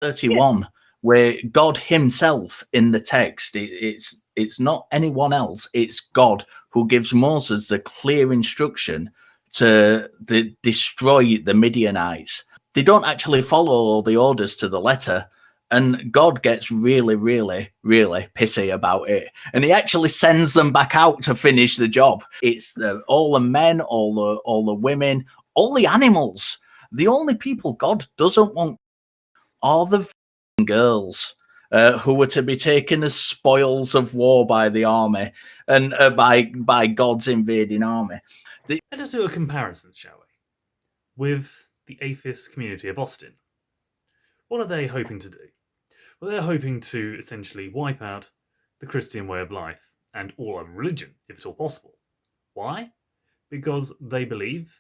31, where God himself in the text, it's not anyone else, it's God who gives Moses the clear instruction to destroy the Midianites. They don't actually follow all the orders to the letter, and God gets really, really, really pissy about it. And he actually sends them back out to finish the job. It's all the men, all the women, all the animals. The only people God doesn't want are the girls who were to be taken as spoils of war by the army and by God's invading army. Let us do a comparison, shall we, with the atheist community of Austin. What are they hoping to do? Well, they're hoping to essentially wipe out the Christian way of life and all other religion, if at all possible. Why? Because they believe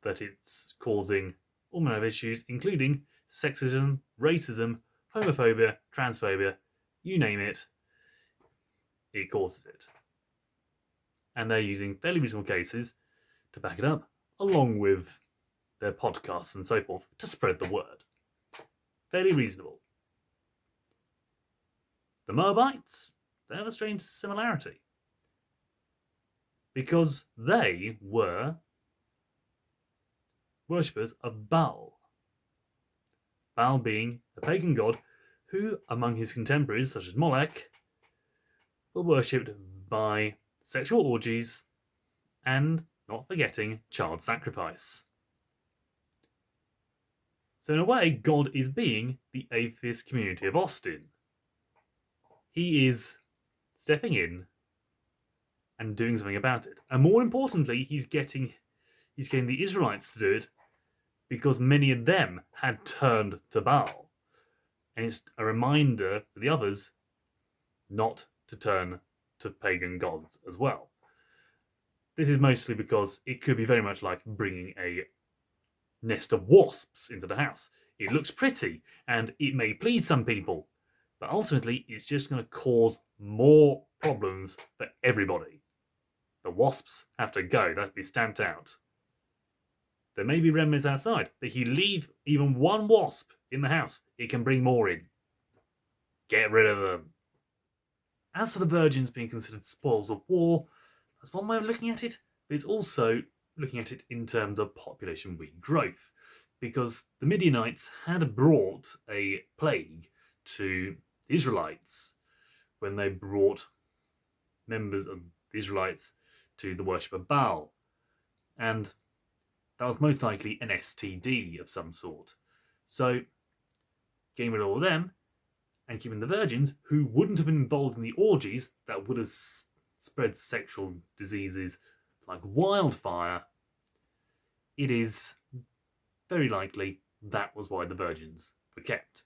that it's causing all manner of issues, including sexism, racism, homophobia, transphobia, you name it, it causes it. And they're using fairly reasonable cases to back it up, along with their podcasts and so forth, to spread the word. Fairly reasonable. The Moabites, they have a strange similarity. Because they were worshippers of Baal. Baal being a pagan god who, among his contemporaries, such as Molech, were worshipped by sexual orgies and, not forgetting, child sacrifice. So in a way, God is being the atheist community of Austin. He is stepping in and doing something about it. And more importantly, he's getting the Israelites to do it because many of them had turned to Baal. And it's a reminder for the others not to turn to pagan gods as well. This is mostly because it could be very much like bringing a nest of wasps into the house. It looks pretty and it may please some people, but ultimately it's just going to cause more problems for everybody. The wasps have to go, they have to be stamped out. There may be remnants outside, but if you leave even one wasp in the house, it can bring more in. Get rid of them. As for the virgins being considered spoils of war, that's one way of looking at it, but it's also looking at it in terms of population regrowth, because the Midianites had brought a plague to the Israelites when they brought members of the Israelites to the worship of Baal. And that was most likely an STD of some sort. So, getting rid of all of them and keeping the virgins, who wouldn't have been involved in the orgies that would have spread sexual diseases like wildfire, it is very likely that was why the virgins were kept.